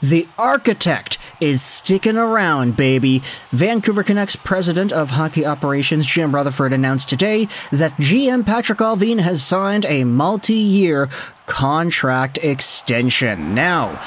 The architect is sticking around, baby. Vancouver Canucks president of hockey operations Jim Rutherford announced today that GM Patrik Allvin has signed a multi-year contract extension. Now,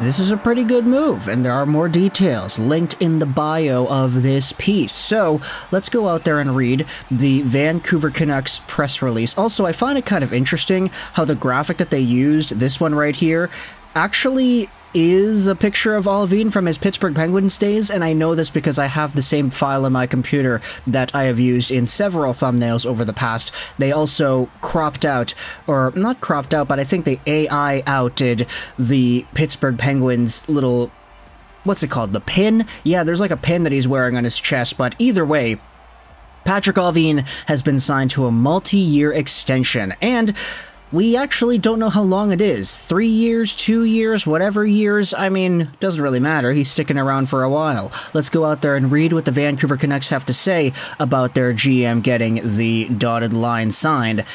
this is a pretty good move, and there are more details linked in the bio of this piece. So, let's go out there and read the Vancouver Canucks press release. Also, I find it kind of interesting how the graphic that they used, this one right here, actually is a picture of Allvin from his Pittsburgh Penguins days, and I know this because I have the same file on my computer that I have used in several thumbnails over the past. They also cropped out, or not cropped out, but I think they AI outed the Pittsburgh Penguins little, what's it called, the pin? Yeah, there's like a pin that he's wearing on his chest, but either way, Patrik Allvin has been signed to a multi-year extension, and we actually don't know how long it is. 3 years, 2 years, whatever years. I mean, doesn't really matter. He's sticking around for a while. Let's go out there and read what the Vancouver Canucks have to say about their GM getting the dotted line signed.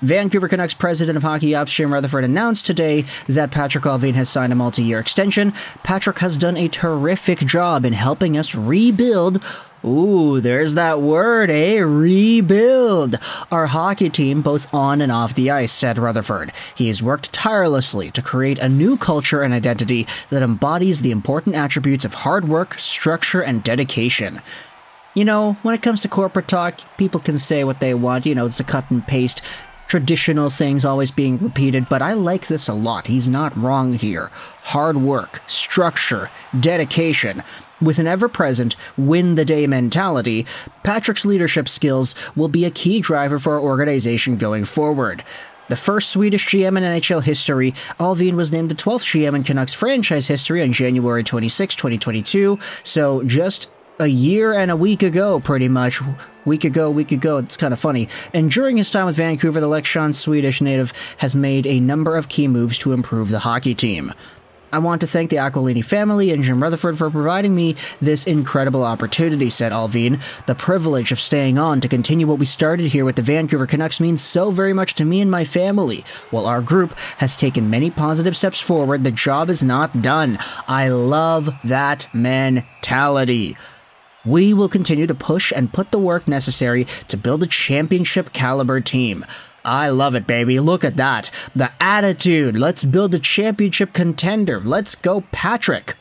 Vancouver Canucks president of hockey ops Jim Rutherford announced today that Patrik Allvin has signed a multi-year extension. Patrik has done a terrific job in helping us rebuild. Ooh, there's that word, eh? Rebuild our hockey team both on and off the ice, said Rutherford. He has worked tirelessly to create a new culture and identity that embodies the important attributes of hard work, structure, and dedication. You know, when it comes to corporate talk, people can say what they want. You know, it's the cut and paste, traditional things always being repeated, but I like this a lot. He's not wrong here. Hard work, structure, dedication. With an ever-present win-the-day mentality, Patrik's leadership skills will be a key driver for our organization going forward. The first Swedish GM in NHL history, Allvin was named the 12th GM in Canucks franchise history on January 26, 2022, so just a year and a week ago, pretty much. Week ago, it's kind of funny. And during his time with Vancouver, the Leksand Swedish native has made a number of key moves to improve the hockey team. I want to thank the Aquilini family and Jim Rutherford for providing me this incredible opportunity, said Allvin. The privilege of staying on to continue what we started here with the Vancouver Canucks means so very much to me and my family. While our group has taken many positive steps forward, the job is not done. I love that mentality. We will continue to push and put the work necessary to build a championship caliber team. I love it, baby. Look at that. The attitude. Let's build a championship contender. Let's go, Patrik.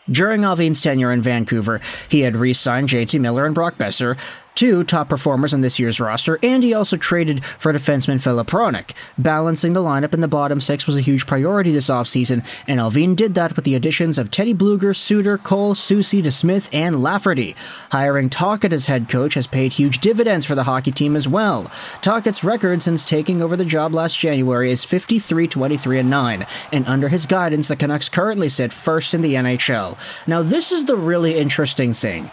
During Allvin's tenure in Vancouver, he had re-signed JT Miller and Brock Besser, two top performers on this year's roster, and he also traded for defenseman Filip Hronek. Balancing the lineup in the bottom six was a huge priority this offseason, and Allvin did that with the additions of Teddy Bluger, Suter, Cole, Soucy, DeSmith, and Lafferty. Hiring Tocchet as head coach has paid huge dividends for the hockey team as well. Tocchet's record since taking over the job last January is 53-23-9, and under his guidance, the Canucks currently sit first in the NHL. Now, this is the really interesting thing.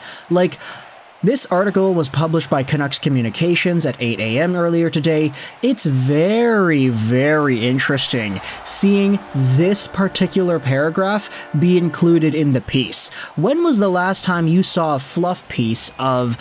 This article was published by Canucks Communications at 8 a.m. earlier today. It's very, very interesting seeing this particular paragraph be included in the piece. When was the last time you saw a fluff piece of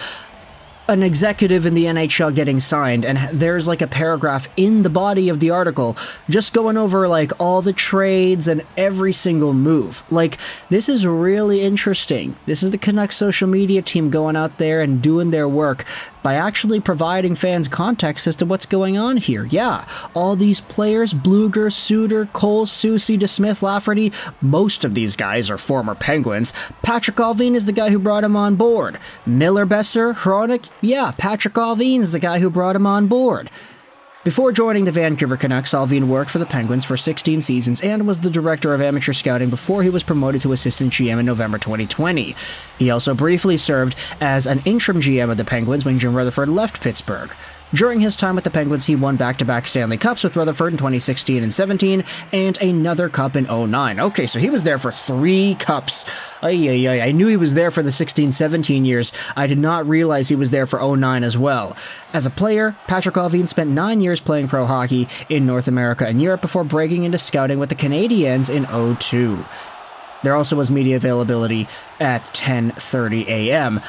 an executive in the NHL getting signed, and there's like a paragraph in the body of the article just going over like all the trades and every single move? Like, this is really interesting. This is the Canucks social media team going out there and doing their work by actually providing fans context as to what's going on here. Yeah, all these players, Bluger, Suter, Cole, Soucy, DeSmith, Lafferty, most of these guys are former Penguins. Patrik Allvin is the guy who brought him on board. Miller, Besser, Hronek, yeah, Patrik Allvin is the guy who brought him on board. Before joining the Vancouver Canucks, Allvin worked for the Penguins for 16 seasons and was the director of amateur scouting before he was promoted to assistant GM in November 2020. He also briefly served as an interim GM of the Penguins when Jim Rutherford left Pittsburgh. During his time with the Penguins, he won back-to-back Stanley Cups with Rutherford in 2016 and 17, and another cup in 09. Okay, so he was there for 3 cups. I knew he was there for the 16-17 years. I did not realize he was there for 09 as well. As a player, Patrik Allvin spent 9 years playing pro hockey in North America and Europe before breaking into scouting with the Canadiens in 02. There also was media availability at 10:30 a.m.,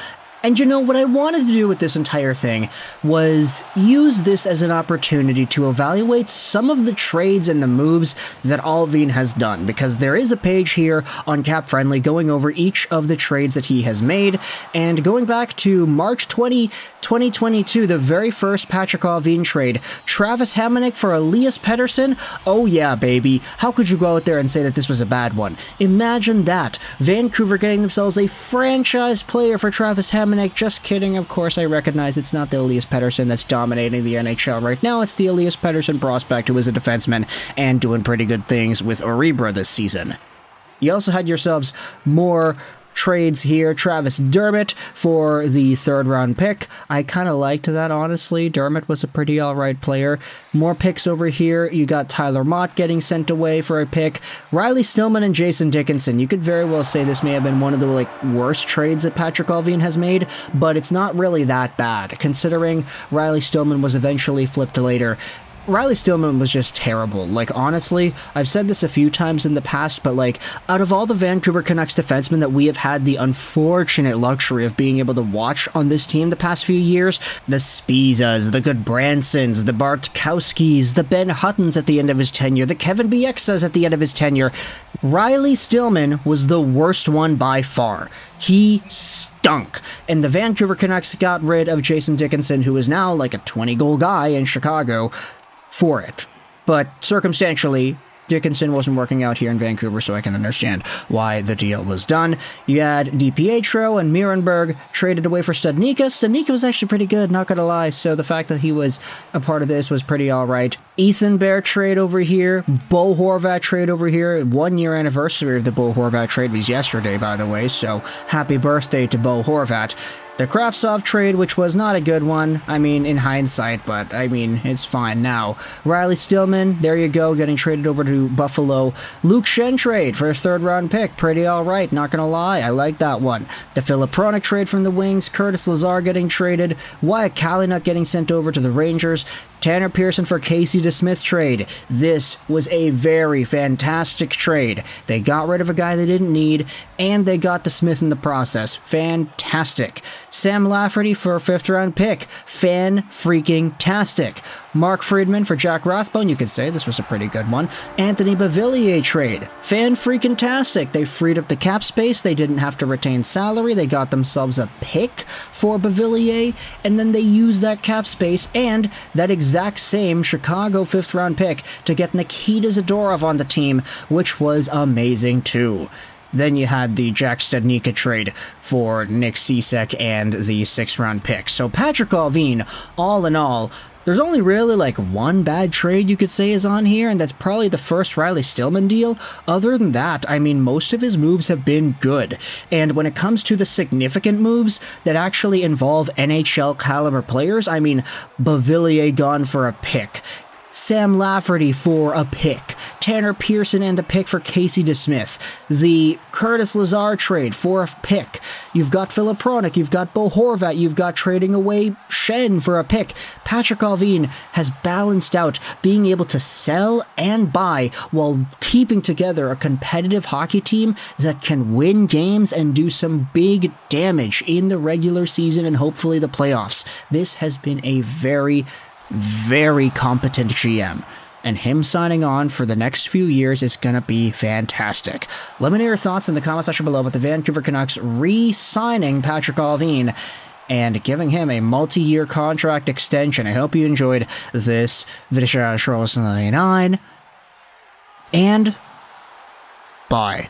And you know, what I wanted to do with this entire thing was use this as an opportunity to evaluate some of the trades and the moves that Allvin has done, because there is a page here on Cap Friendly going over each of the trades that he has made, and going back to March 20, 2022, the very first Patrik Allvin trade, Travis Hamonic for Elias Pettersson. Oh yeah, baby. How could you go out there and say that this was a bad one? Imagine that. Vancouver getting themselves a franchise player for Travis Hamonic. Just kidding, of course. I recognize it's not the Elias Pettersson that's dominating the NHL right now. It's the Elias Pettersson prospect who is a defenseman and doing pretty good things with Orebra this season. You also had yourselves more trades here. Travis Dermott for the 3rd round pick. I kind of liked that, honestly. Dermott was a pretty alright player. More picks over here. You got Tyler Mott getting sent away for a pick. Riley Stillman and Jason Dickinson. You could very well say this may have been one of the worst trades that Patrik Allvin has made, but it's not really that bad, considering Riley Stillman was eventually flipped later. Riley Stillman was just terrible. Honestly, I've said this a few times in the past, but out of all the Vancouver Canucks defensemen that we have had the unfortunate luxury of being able to watch on this team the past few years, the Spizas, the Goodbransons, the Bartkowskis, the Ben Huttons at the end of his tenure, the Kevin Biexas at the end of his tenure, Riley Stillman was the worst one by far. He stunk. And the Vancouver Canucks got rid of Jason Dickinson, who is now a 20-goal guy in Chicago, for it. But circumstantially, Dickinson wasn't working out here in Vancouver, so I can understand why the deal was done. You had DiPietro and Mirenberg traded away for Studnicka. Studnicka was actually pretty good, not gonna lie, so the fact that he was a part of this was pretty alright. Ethan Bear trade over here, Bo Horvat trade over here. 1 year anniversary of the Bo Horvat trade was yesterday, by the way, so happy birthday to Bo Horvat. The Kravtsov trade, which was not a good one, in hindsight, but, it's fine now. Riley Stillman, there you go, getting traded over to Buffalo. Luke Shen trade for a 3rd round pick, pretty alright, not gonna lie, I like that one. The Filip Hronek trade from the Wings, Curtis Lazar getting traded, Wyatt Kalynuk getting sent over to the Rangers, Tanner Pearson for Casey DeSmith trade. This was a very fantastic trade. They got rid of a guy they didn't need, and they got DeSmith in the process. Fantastic. Sam Lafferty for a 5th round pick. Fan-freaking-tastic. Mark Friedman for Jack Rathbone. You could say this was a pretty good one. Anthony Beauvillier trade. Fan-freaking-tastic. They freed up the cap space. They didn't have to retain salary. They got themselves a pick for Beauvillier, and then they used that cap space and that exact same Chicago 5th round pick to get Nikita Zadorov on the team, which was amazing too. Then you had the Jack Studnicka trade for Nick Cicek and the 6th round pick. So Patrik Allvin, all in all, there's only really one bad trade you could say is on here, and that's probably the first Riley Stillman deal. Other than that, most of his moves have been good. And when it comes to the significant moves that actually involve NHL caliber players, Beauvillier gone for a pick, Sam Lafferty for a pick, Tanner Pearson and a pick for Casey DeSmith, the Curtis Lazar trade for a pick, you've got Filip Hronek, you've got Bo Horvat, you've got trading away Shen for a pick. Patrik Allvin has balanced out being able to sell and buy while keeping together a competitive hockey team that can win games and do some big damage in the regular season and hopefully the playoffs. This has been a very competent GM, and him signing on for the next few years is going to be fantastic. Let me know your thoughts in the comment section below about the Vancouver Canucks re-signing Patrik Allvin and giving him a multi-year contract extension. I hope you enjoyed this video, and bye.